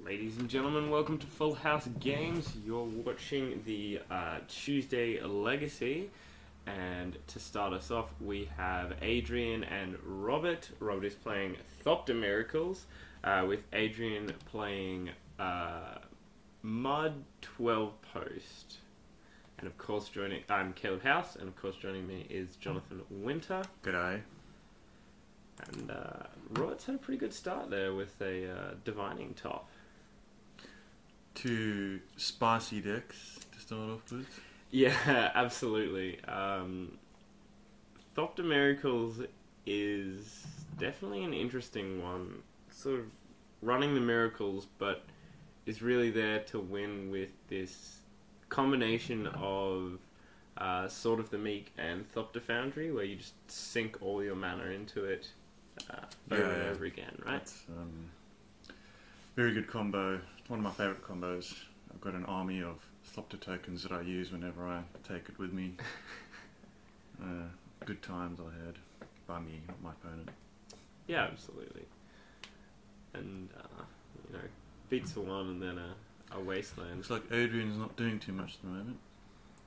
Ladies and gentlemen, welcome to Full House Games. You're watching the Tuesday Legacy, and to start us off, we have Adrian and Robert. Robert is playing Thopter Miracles, with Adrian playing Mud 12 Post. And of course, I'm Caleb House, and of course, joining me is Jonathan Winter. G'day. And Robert's had a pretty good start there with a divining top. 2 spicy decks to start off with. Yeah, absolutely. Thopter Miracles is definitely an interesting one. Sort of running the miracles, but is really there to win with this combination of Sword of the Meek and Thopter Foundry, where you just sink all your mana into it over and over again, right? That's very good combo. It's one of my favourite combos. I've got an army of Thopter tokens that I use whenever I take it with me. Good times I had. By me, not my opponent. Yeah, absolutely. And, beats for one and then a wasteland. Looks like Adrian's not doing too much at the moment.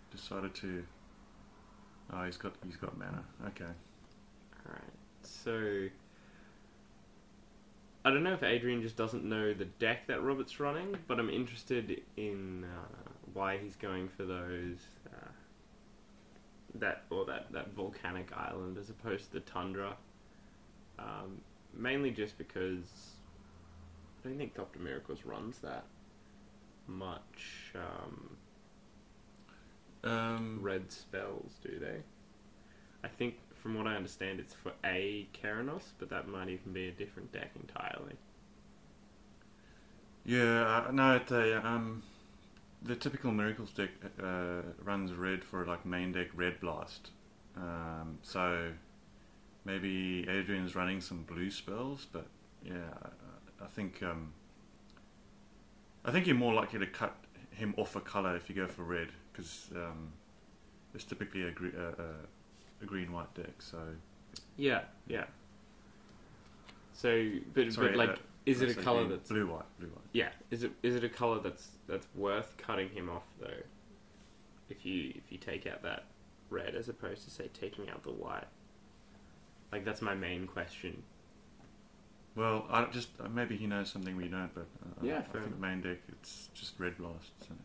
Decided to... Oh, he's got mana. Okay. Alright, so... I don't know if Adrian just doesn't know the deck that Robert's running, but I'm interested in why he's going for those that volcanic island as opposed to the tundra. Mainly just because I don't think Thopter Miracles runs that much red spells, do they? I think, from what I understand, it's for a Keranos, but that might even be a different deck entirely. Yeah, no, the typical Miracles deck runs red for like main deck Red Blast. So maybe Adrian's running some blue spells, but yeah, I think you're more likely to cut him off a colour if you go for red, because there's typically a green-white deck, so... Yeah. So, but is it a colour that's... Blue-white. Yeah, is it a colour that's worth cutting him off, though, if you take out that red, as opposed to, say, taking out the white? Like, that's my main question. Well, maybe he knows something we don't, but I think main deck, it's just Red Blast, so,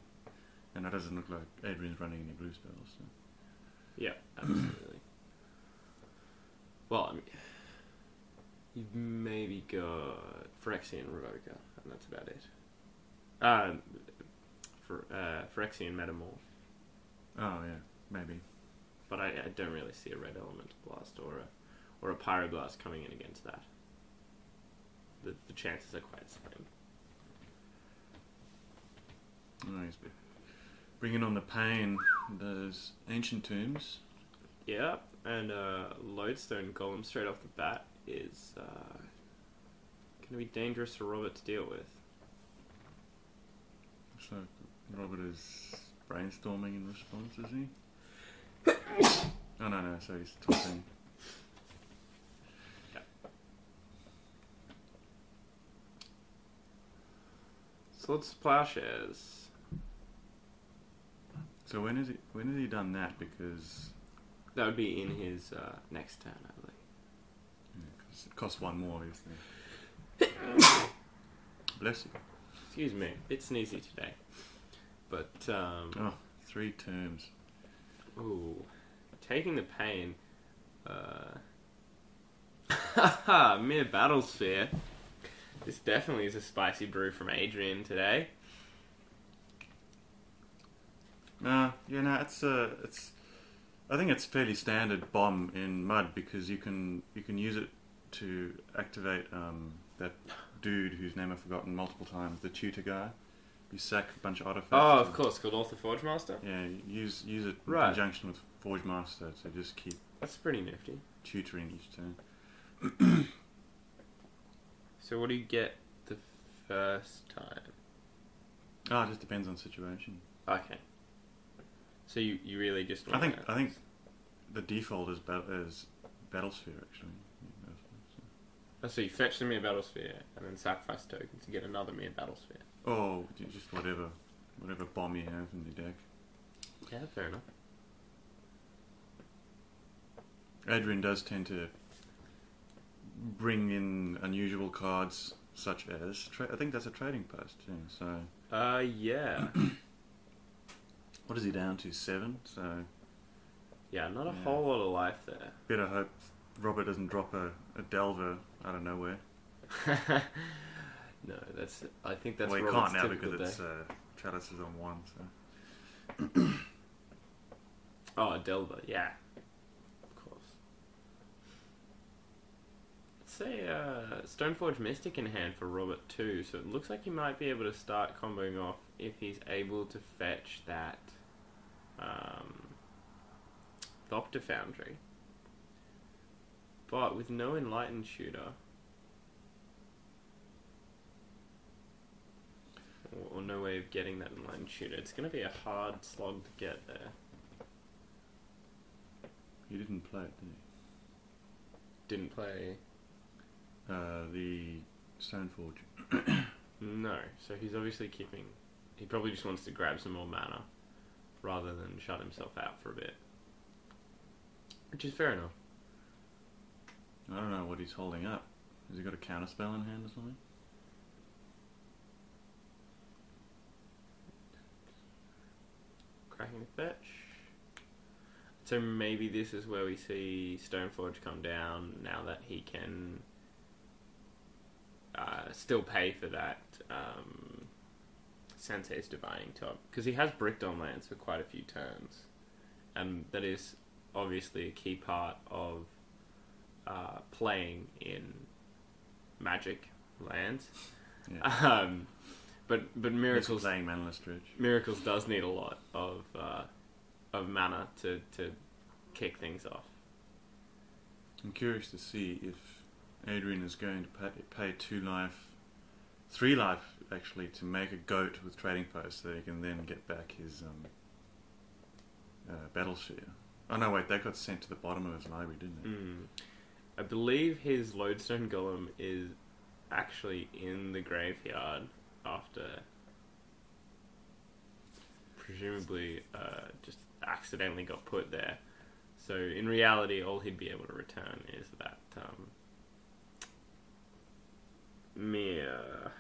and it doesn't look like Adrian's running any blue spells, so... Yeah, absolutely. Well, I mean, you've maybe got Phyrexian Revoker, and that's about it. Phyrexian Metamorph. Oh yeah, maybe. But I don't really see a red elemental blast or a pyroblast coming in against that. The chances are quite slim. Oh, he's bringing on the pain. Those ancient tombs. Yeah, and Lodestone Golem straight off the bat is going to be dangerous for Robert to deal with. So Robert is brainstorming in response, is he? Oh no, so he's tossing. Yeah. Swords to Plowshares. So when has he done that? Because that would be in his next turn, I believe. Yeah, 'cause it costs 1 more, obviously. Bless you. Excuse me, bit sneezy today. But 3 terms. Ooh, taking the pain. Mere Battlesphere. This definitely is a spicy brew from Adrian today. It's. I think it's fairly standard bomb in Mud, because you can use it to activate that dude whose name I've forgotten multiple times, the tutor guy. You sack a bunch of artifacts. Oh, of course, called Author Forge Master. Yeah, use it in conjunction with Forge Master to just keep. That's pretty nifty. Tutoring each turn. So what do you get the first time? Oh, it just depends on situation. Okay. So you really just I think the default is Battlesphere, actually. Oh, so you fetch the mere battle sphere and then sacrifice a token to get another mere battle sphere. Oh, just whatever bomb you have in the deck. Yeah, fair enough. Adrian does tend to bring in unusual cards such as I think that's a trading post. Yeah, so yeah. what is he down to? 7. So yeah, not a whole lot of life there. Better hope Robert doesn't drop a Delver out of nowhere. No, I think that's well, he Robert's can't now typical because day. it's chalices on 1. So Oh, Delver, yeah. Of course. Let's say Stoneforge Mystic in hand for Robert too, so it looks like he might be able to start comboing off if he's able to fetch that Thopter Foundry. But with no Enlightened Shooter, or no way of getting that Enlightened Shooter, it's going to be a hard slog to get there. he didn't play it, did Didn't play. he? The Stoneforge. No, so he's obviously keeping. He probably just wants to grab some more mana rather than shut himself out for a bit, which is fair enough. I don't know what he's holding up. Has he got a counterspell in hand or something? Cracking the fetch. So maybe this is where we see Stoneforge come down now that he can still pay for that Sensei's Divining Top, because he has bricked on lands for quite a few turns, and that is obviously a key part of playing in Magic lands. Yeah. But Miracles playing Manaless Dredge. Miracles does need a lot of mana to kick things off. I'm curious to see if Adrian is going to pay 2 life, 3 life actually, to make a goat with trading posts so that he can then get back his battle sphere. Oh no, wait, that got sent to the bottom of his library, didn't it? I believe his Lodestone Golem is actually in the graveyard after presumably just accidentally got put there. So in reality, all he'd be able to return is that mere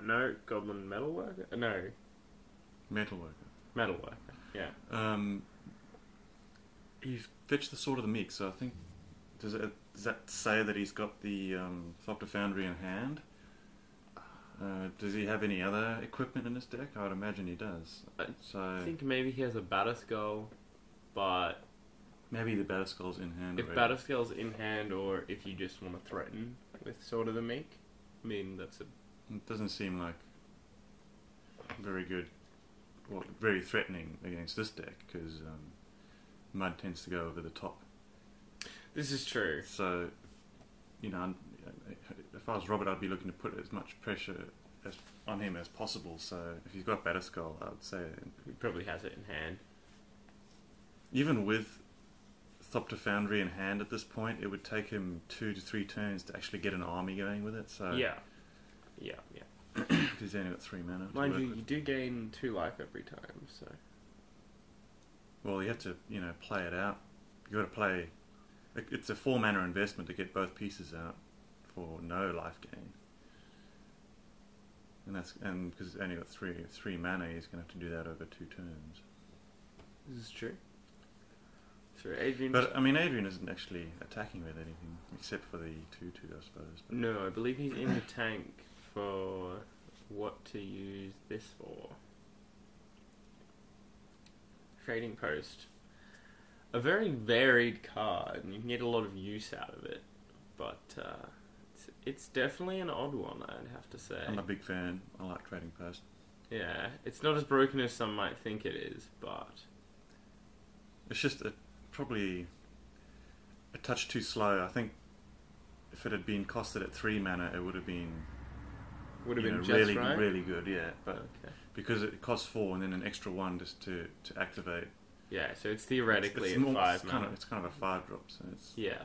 no Goblin Metalworker. No, Metalworker. Yeah. He's fetched the Sword of the Meek, so I think does that say that he's got the Thopter Foundry in hand? Does he have any other equipment in his deck? I would imagine he does. I think maybe he has a Batterskull, but maybe the Batterskull's in hand. If Batterskull's in hand, or if you just want to threaten with Sword of the Meek, I mean that's a. It doesn't seem like very good, or very threatening against this deck because Mud tends to go over the top. This is true. So, you know, if I was Robert, I'd be looking to put as much pressure on him as possible. So, if he's got Batterskull, I would say he probably has it in hand. Even with Thopter Foundry in hand at this point, it would take him 2 to 3 turns to actually get an army going with it. So yeah. Because he's only got 3 mana. Mind you, you do gain 2 life every time. So. Well, you have to, play it out. You got to play. It's a 4 mana investment to get both pieces out for no life gain. And because it's only got 3 mana, he's going to have to do that over 2 turns. This is true. So Adrian. But I mean, Adrian isn't actually attacking with anything except for the 2/2, I suppose. But no, I believe he's in the tank for what to use this for. Trading Post. A very varied card, and you can get a lot of use out of it. But it's definitely an odd one, I'd have to say. I'm a big fan. I like Trading Post. Yeah, it's not as broken as some might think it is, but it's just probably a touch too slow. I think if it had been costed at 3 mana, it would have been just really, right? really good. Yeah, but okay. Because it costs 4 and then an extra 1 just to activate. Yeah, so it's theoretically it's a 5 mana. It's kind of a 5 drop. So it's yeah,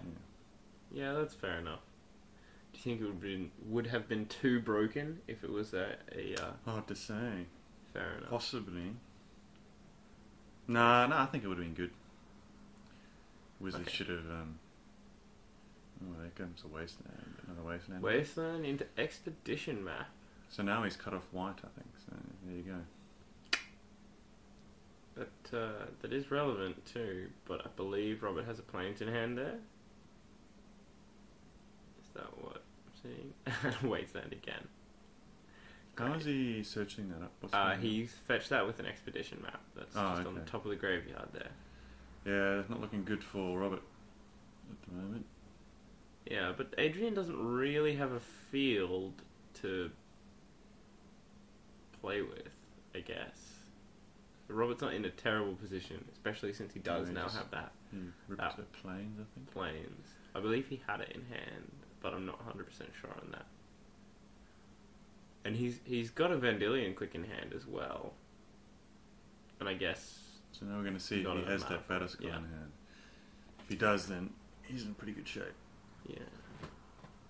that's fair enough. Do you think it would have been too broken if it was a hard to say. fair enough? Possibly. No, I think it would have been good. Wizards should have. Oh, there comes a wasteland. Another wasteland. Wasteland into expedition map. So now he's cut off white, I think. So there you go. That is relevant too, but I believe Robert has a planes in hand there. Is that what I'm seeing? Wasteland again. How is he searching that up? He's fetched that with an expedition map. That's just on the top of the graveyard there. Yeah, it's not looking good for Robert at the moment. Yeah, but Adrian doesn't really have a field to play with, I guess. Robert's not in a terrible position, especially since he does now have that. He ripped the planes, I think. Planes. I believe he had it in hand, but I'm not 100% sure on that. And he's got a Vandalion Click in hand as well. And I guess... So now we're going to see if he has that Batterskull in hand. If he does, then he's in pretty good shape. Yeah.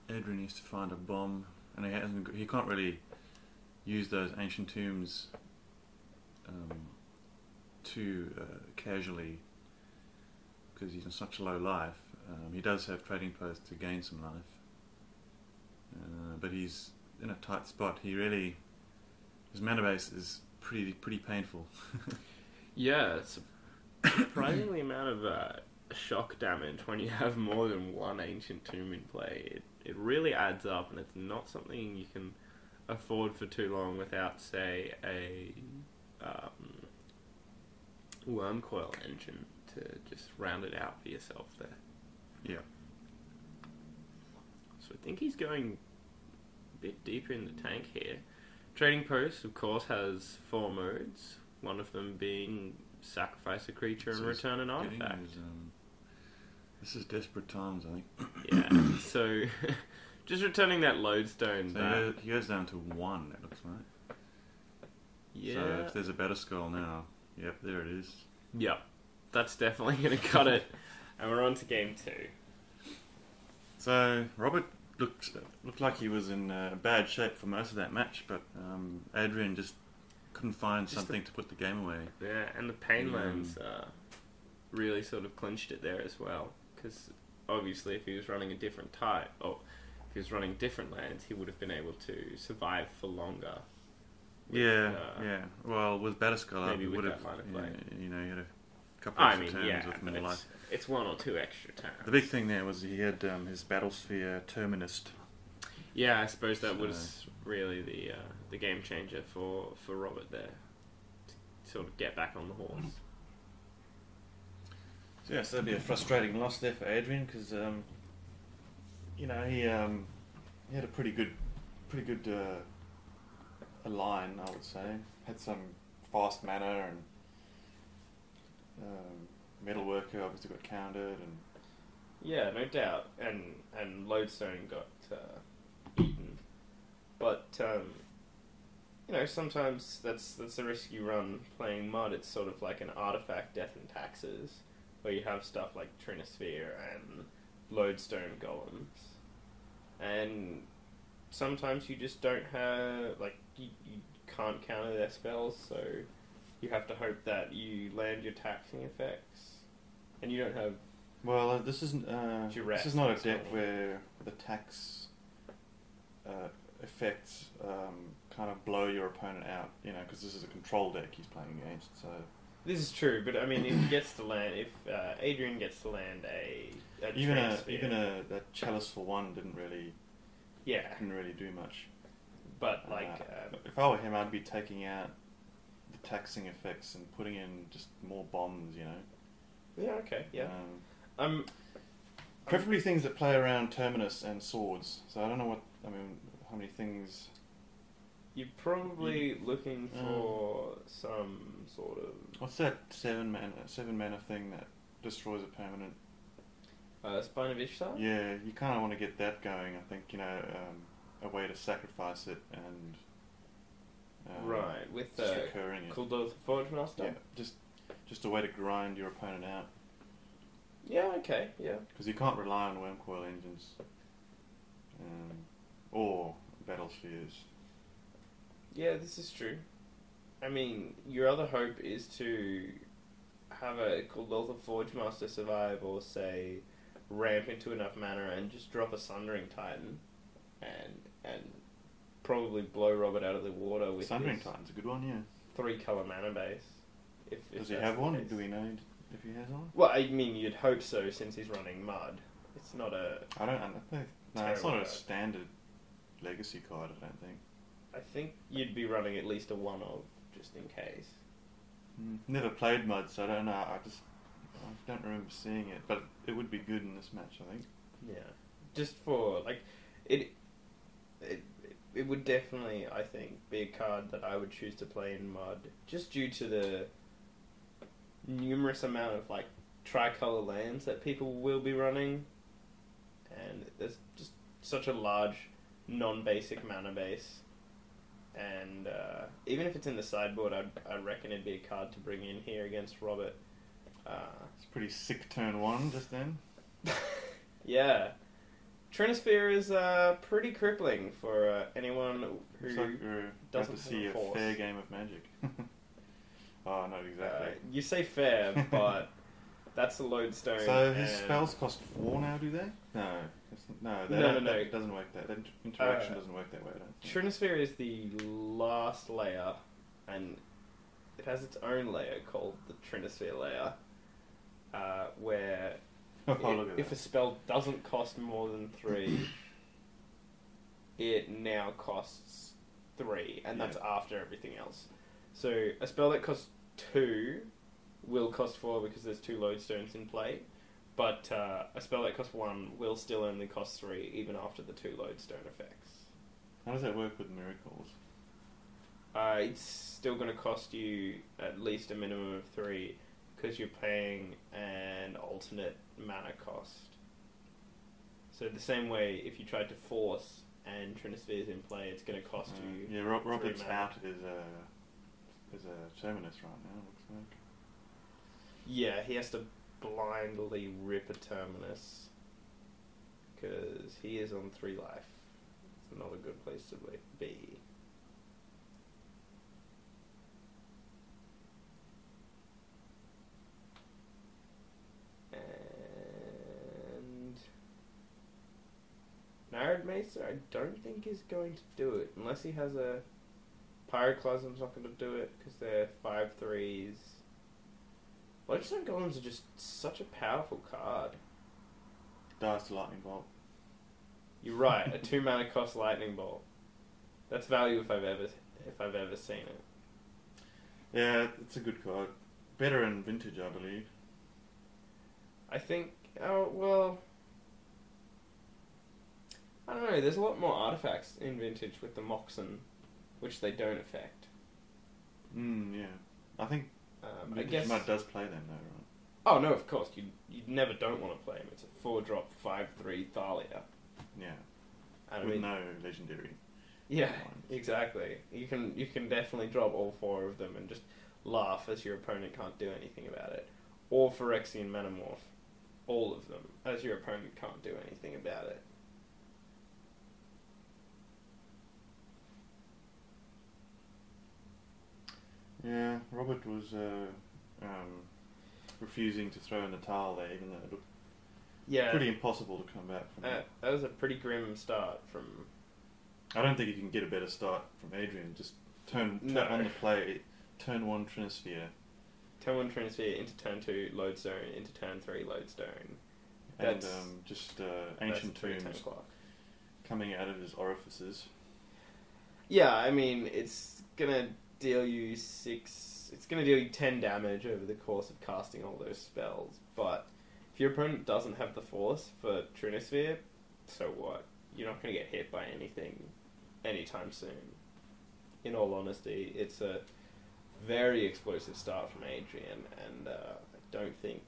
Adrian needs to find a bomb, and he can't really use those ancient tombs too casually because he's in such a low life. He does have trading posts to gain some life, but he's in a tight spot. His mana base is pretty painful. Yeah, it's a surprisingly amount of shock damage when you have more than one ancient tomb in play. It really adds up, and it's not something you can afford for too long without, say, a Wormcoil engine to just round it out for yourself there. Yeah. So I think he's going a bit deeper in the tank here. Trading Post, of course, has 4 modes. One of them being sacrifice a creature and return an artifact. This is desperate times, I think. Yeah, so just returning that lodestone so he goes down to 1, it looks like. Yeah. So if there's a Batterskull now, yep, there it is. Yep, that's definitely going to cut it. And we're on to game 2. So Robert looked like he was in bad shape for most of that match, but Adrian just couldn't find something to put the game away. Yeah, and the Painlands really sort of clinched it there as well. Because obviously, if he was running a different type, or if he was running different lands, he would have been able to survive for longer. Yeah. Well, with Batterskull, maybe would with have, that line of play. he had a couple of turns with more life. It's 1 or 2 extra turns. The big thing there was he had his Battlesphere Terminist. Yeah, I suppose that was really the game changer for Robert there, to sort of get back on the horse. So yes, that'd be a frustrating loss there for Adrian because he had a pretty good line, I would say. Had some fast mana and Metalworker obviously got countered and yeah, no doubt, and Lodestone got eaten, but sometimes that's the risk you run playing Mud. It's sort of like an artifact death and taxes, where you have stuff like Trinosphere and Lodestone Golems, and sometimes you just don't have, like, you can't counter their spells, so you have to hope that you land your taxing effects, and you don't have... Well, this is not a deck where the tax effects kind of blow your opponent out, because this is a control deck he's playing against, so... This is true, but I mean, if he gets to land, if Adrian gets to land even that Chalice for 1 didn't really do much. But if I were him, I'd be taking out the taxing effects and putting in just more bombs, Yeah. Okay. Yeah. Preferably things that play around Terminus and swords. So I don't know how many things. You're probably looking for some sort of... What's that 7 mana thing that destroys a permanent? Spine of Ishtar? Yeah, you kind of want to get that going, I think, a way to sacrifice it and... right, with recurring it. Kuldoth Forge Master? Yeah, just a way to grind your opponent out. Yeah, okay, yeah. Because you can't rely on Wormcoil engines. or battle spheres. Yeah, this is true. I mean, your other hope is to have a Gul'dotha Forge Master survive, or say, ramp into enough mana and just drop a Sundering Titan, and probably blow Robert out of the water with Sundering his Titan's a good one, yeah. 3-color mana base. If Does he that's have the one? case. Do we know if he has one? Well, I mean, you'd hope so since he's running Mud. It's not a... I don't know. No, it's Terrible not a card. standard legacy card, I don't think. I think you'd be running at least a 1-of, just in case. Never played Mud, so I don't know. I don't remember seeing it, but it would be good in this match, I think. Yeah. Just for, like, it would definitely, I think, be a card that I would choose to play in Mud, just due to the numerous amount of, like, tricolour lands that people will be running, and there's just such a large non-basic mana base, and even if it's in the sideboard, I reckon it'd be a card to bring in here against Robert. It's pretty sick turn one just then. Yeah. Trinisphere is pretty crippling for anyone who Looks like we're about doesn't to see have a a force. fair game of Magic. Oh, not exactly. You say fair, but that's a lodestone. So his and- spells cost 4 now, do they? No. No, That no. doesn't work that. That interaction doesn't work that way, I don't think. Trinisphere is the last layer, and it has its own layer called the Trinisphere layer, where Oh, look at if a that. spell doesn't cost more than 3, it now costs 3, and that's after everything else. So a spell that costs 2 will cost 4 because there's 2 lodestones in play, but a spell that costs 1 will still only cost 3 even after the 2 lodestone effects. How does that work with miracles? It's still going to cost you at least a minimum of 3 because you're paying an alternate mana cost. So the same way if you tried to force and Trinisphere's in play, it's going to cost you. Yeah, Robert's 3 mana. out is a Terminus right now, looks like. Yeah, he has to blindly rip a Terminus because he is on 3 life. It's not a good place to be. And Narad Maester, I don't think is going to do it unless he has a Pyroclasm's not going to do it because they're 5/3s. Lodestone Golems are just such a powerful card. Dice to Lightning Bolt. You're right, a 2 mana cost Lightning Bolt. That's value if I've ever seen it. Yeah, it's a good card. Better in Vintage, I believe. I think, oh, well, I don't know, there's a lot more artifacts in Vintage with the Moxen, which they don't affect. Yeah. I think I Vintage guess... Mud does play them though, right? Oh, no, of course, you never don't want to play him. It's a 4-drop, 5/3 Thalia. Yeah. And With no legendary. Yeah, ones. exactly. You can definitely drop all 4 of them and just laugh as your opponent can't do anything about it. Or Phyrexian Manamorph. All of them, as your opponent can't do anything about it. Yeah, Robert was refusing to throw in the towel there, even though it looked Yeah, pretty impossible to come back from that. that was a pretty grim start from... I don't think you can get a better start from Adrian. Just turn No. on the play, turn 1 Trinisphere, Turn 1 Trinisphere into turn 2 Lodestone, into turn 3 Lodestone. and That's- just That's Ancient a 3/10 Tombs clock. coming out of his orifices. Yeah, I mean, it's gonna deal you 6... It's gonna deal you 10 damage over the course of casting all those spells, but if your opponent doesn't have the force for Trinisphere, so what? You're not gonna get hit by anything anytime soon. In all honesty, it's a very explosive start from Adrian, and I don't think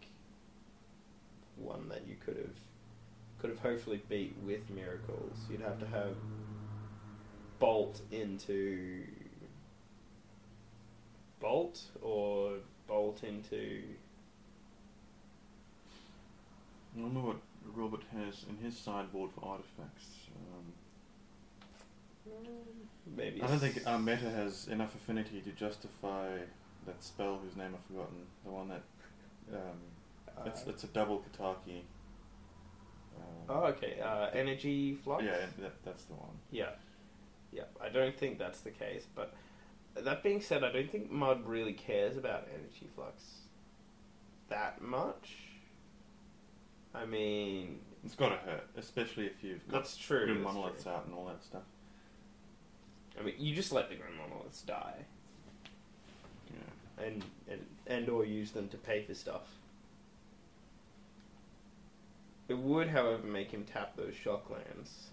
one that you could have hopefully beat with miracles. You'd have to have Bolt into Bolt or Bolt into... I wonder what Robert has in his sideboard for artifacts? Maybe. I don't think our meta has enough affinity to justify that spell whose name I've forgotten. The one that it's a double Kataki. Okay. Energy flux. Yeah, that's the one. Yeah. I don't think that's the case, but that being said, I don't think Mud really cares about energy flux that much. I mean, it's got to hurt, especially if you've got that's true. Grim Monoliths out and all that stuff. I mean, you just let the Grim Monoliths die. Yeah. And or use them to pay for stuff. It would, however, make him tap those shock lands.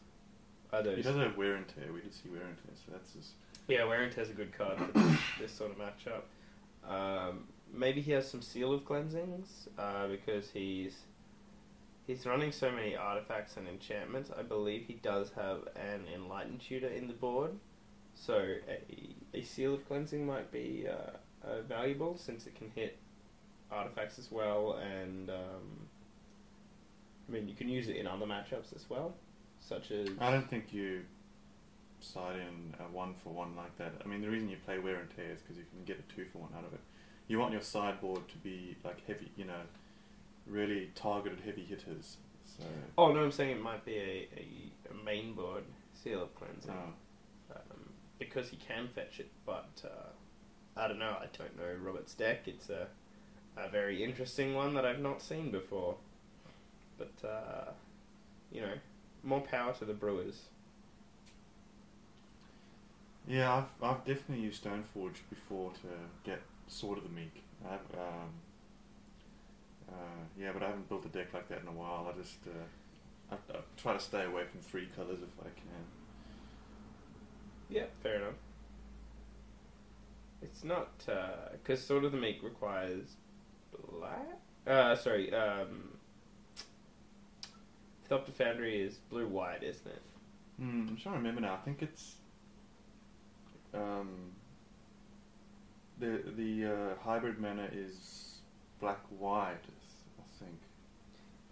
He does have Wear and Tear. We did see Wear and Tear, so that's just... Yeah, Wear and Tear's a good card for this sort of matchup. Maybe he has some Seal of Cleansings, because he's running so many artifacts and enchantments. I believe he does have an Enlightened Tutor in the board, so a Seal of Cleansing might be valuable, since it can hit artifacts as well, and I mean, you can use it in other matchups as well, such as... I don't think you side in a 1-for-1 like that. I mean, the reason you play Wear and Tear is because you can get a 2-for-1 out of it. You want your sideboard to be like heavy, really targeted heavy hitters. So. Oh no, I'm saying it might be a main board Seal of Cleansing, because he can fetch it. But I don't know. I don't know Robert's deck. It's a very interesting one that I've not seen before. But more power to the Brewers. Yeah, I've definitely used Stoneforge before to get Sword of the Meek. But I haven't built a deck like that in a while. I just I try to stay away from 3 colours if I can. Yeah, fair enough. It's not because Sword of the Meek requires black. Thopter Foundry is blue-white, isn't it? I'm trying to remember now. I think it's the hybrid mana is black-white, I think.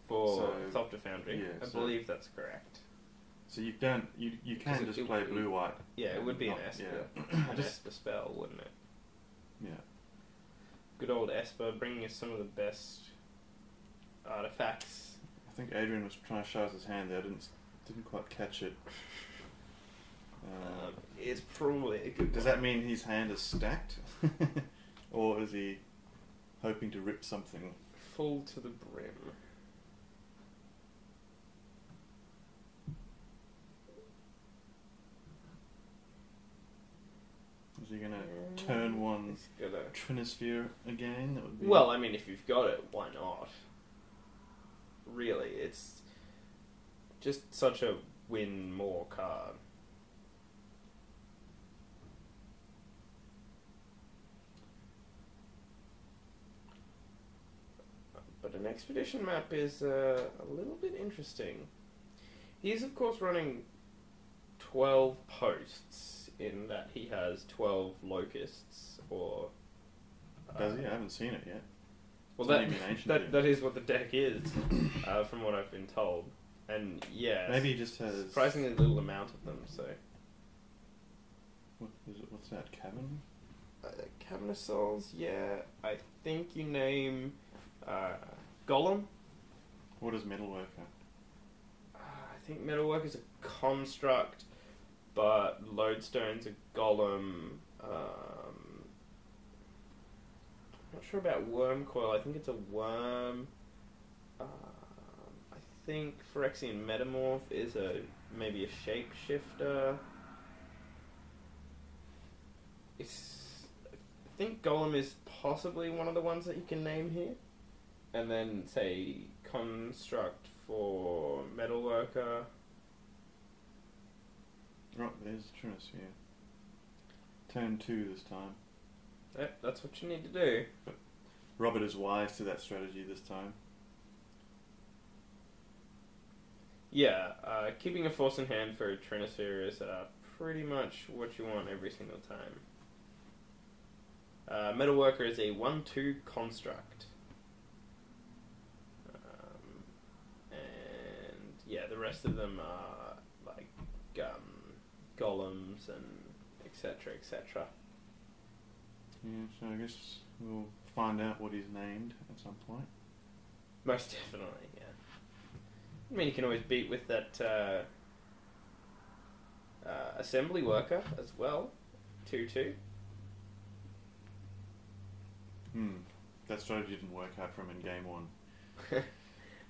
For Thopter Foundry, yeah, I believe that's correct. So you can just play blue-white. Yeah, it would be an Esper. Yeah. An Esper spell, wouldn't it? Yeah. Good old Esper, bringing us some of the best artifacts. I think Adrian was trying to show us his hand there. Didn't quite catch it. It's probably a good. Does that mean his hand is stacked, or is he hoping to rip something? Full to the brim. Is he going to turn one Trinisphere again? That would be... Well, I mean, if you've got it, why not? Really, it's just such a win more card. But an expedition map is a little bit interesting. He's of course running 12 posts in that he has 12 locusts, or... Does he? I haven't seen it yet. Well, that is what the deck is, from what I've been told. And yeah, maybe he just has surprisingly little amount of them. So, what is it? What's that? Cavern? Cavern of Souls. Yeah, I think you name Golem. What is Metalworker? I think Metalworker's a construct, but Lodestone's a Golem. Not sure about Wormcoil. I think it's a worm. I think Phyrexian Metamorph is maybe a shapeshifter. I think Golem is possibly one of the ones that you can name here, and then say Construct for Metalworker. Right, there's Trinisphere. Turn 2 this time. Yep, that's what you need to do. But Robert is wise to that strategy this time. Yeah, keeping a force in hand for Trinisphere is pretty much what you want every single time. Metalworker is a 1/2 construct. yeah, the rest of them are like golems and etc. etc. Yeah, so I guess we'll find out what he's named at some point. Most definitely, yeah. I mean, you can always beat with that assembly worker as well, 2/2. That strategy didn't work out for him in game one.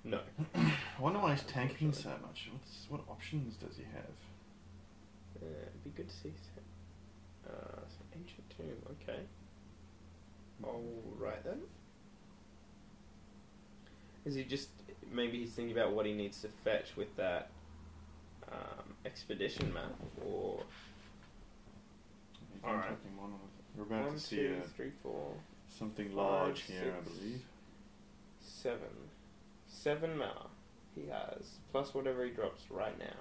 No. I wonder why he's tanking so much. What options does he have? It'd be good to see. Some ancient tomb. Okay. All right then. Is he just maybe he's thinking about what he needs to fetch with that expedition map, or All right. We're about 1, to see 2, 3, 4, something 5, large here, I 6, believe. 7 mana he has, plus whatever he drops right now.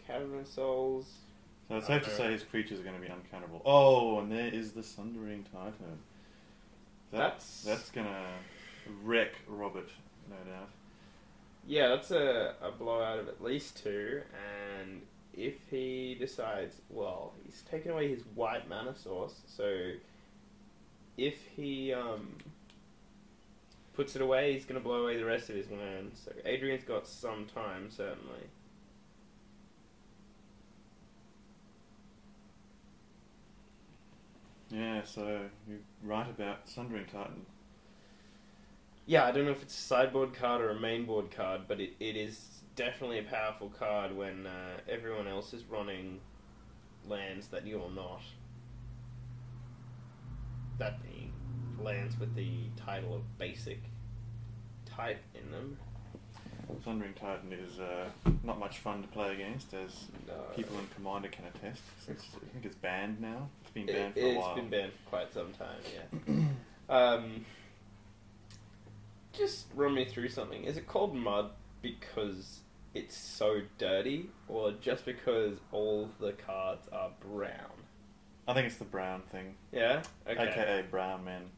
Cavern of Souls. So it's safe to say his creatures are going to be uncountable. Oh, and there is the Sundering Titan. That's going to wreck Robert, no doubt. Yeah, that's a blowout of at least 2, and if he decides, well, he's taken away his white mana source, so if he puts it away, he's going to blow away the rest of his lands. So Adrian's got some time, certainly. Yeah, so you're right about Sundering Titan. Yeah, I don't know if it's a sideboard card or a mainboard card, but it is definitely a powerful card when everyone else is running lands that you're not. That being lands with the title of basic type in them. Sundering Titan is not much fun to play against, as people in Commander can attest. I think it's banned now. It's been banned for a while. It's been banned for quite some time, yeah. Just run me through something. Is it called mud because it's so dirty, or just because all the cards are brown? I think it's the brown thing. Yeah? Okay. AKA brown men.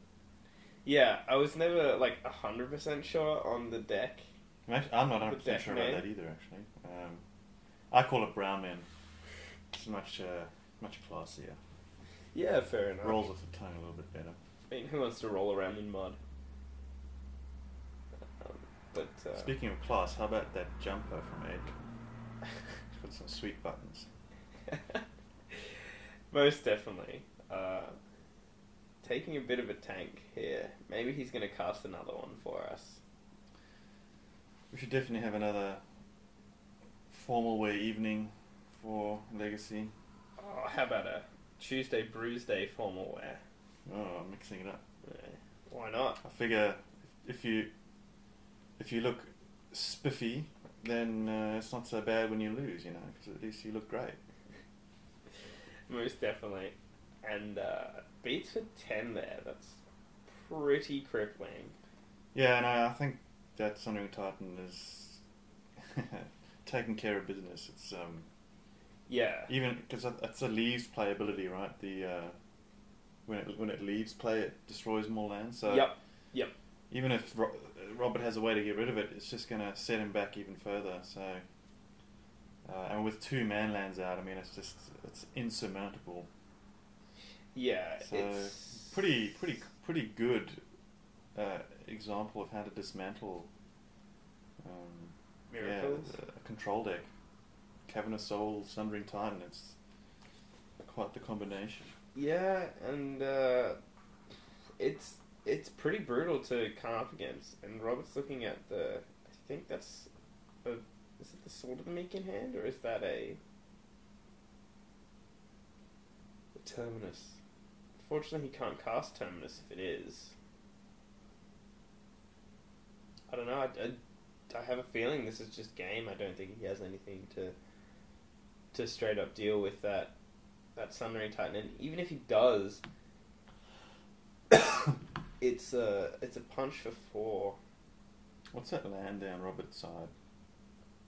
Yeah, I was never, 100% sure on the deck. I'm not 100% sure about that either, actually. I call it brown men. It's much classier. Yeah, fair enough. Rolls off the tongue a little bit better. I mean, who wants to roll around in mud? Speaking of class, how about that jumper from Ed? It's got some sweet buttons. Most definitely. Taking a bit of a tank here. Maybe he's going to cast another one for us. We should definitely have another formal wear evening for Legacy. Oh, how about a Tuesday Bruise Day formal wear? Oh, I'm mixing it up. Yeah, why not? I figure if you look spiffy, then it's not so bad when you lose, because at least you look great. Most definitely. And beats for 10 there. That's pretty crippling. Yeah, no, I think that Sundering Titan is taking care of business. It's yeah, even because that's a leaves play ability, right? The when it leaves play, it destroys more lands. So yep. Even if Robert has a way to get rid of it, it's just going to set him back even further. So and with 2 man lands out, I mean, it's insurmountable. Yeah, so it's pretty good example of how to dismantle miracles. A control deck. Cavern of Soul, Sundering Titan, it's quite the combination. Yeah, and it's pretty brutal to come up against. And Robert's looking at I think that's is it the Sword of the Meek in hand, or is that the Terminus? Unfortunately, he can't cast Terminus if it is. I don't know. I have a feeling this is just game. I don't think he has anything to straight up deal with that Sundering Titan. And even if he does, it's a punch for 4. What's that land down Robert's side?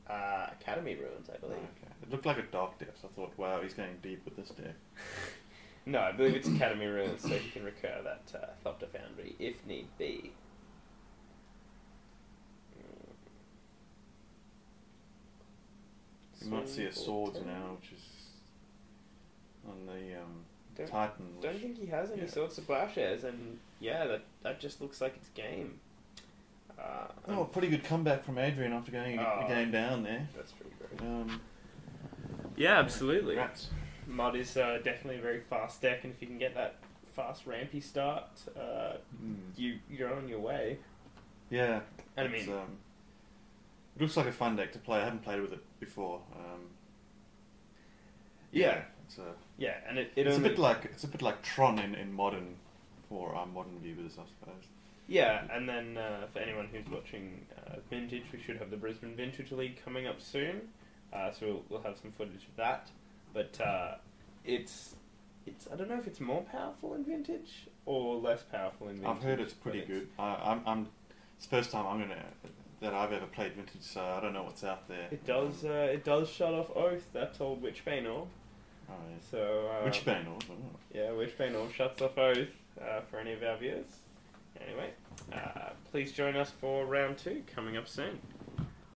Academy Ruins, I believe. Okay. It looked like a Dark Depths. I thought, wow, he's going deep with this deck. No, I believe it's Academy rules, so he can recur that Thopter Foundry if need be. You might see a Swing swords 10. now, which is on the Don't- Titan. Don't which- think he has any yeah. sorts of plowshares, and yeah, that just looks like it's game. Oh, pretty good comeback from Adrian after going Oh. a game down there. That's pretty great. Yeah, absolutely. Congrats. Mod is definitely a very fast deck, and if you can get that fast rampy start, you're on your way. Yeah, And I it's, mean, it looks like a fun deck to play. I haven't played with it before. Yeah. it's yeah, and it's only, a bit like Tron in modern for our modern viewers, I suppose. yeah, and then for anyone who's watching Vintage, we should have the Brisbane Vintage League coming up soon, so we'll have some footage of that. But it's I don't know if it's more powerful in Vintage or less powerful in Vintage. I've heard it's pretty but good. It's the first time that I've ever played Vintage, so I don't know what's out there. It does shut off Oath, that old Witchbane Orb. Oh, yeah. So Witchbane or yeah, Witchbane Orb shuts off Oath for any of our viewers. Anyway, please join us for round 2 coming up soon.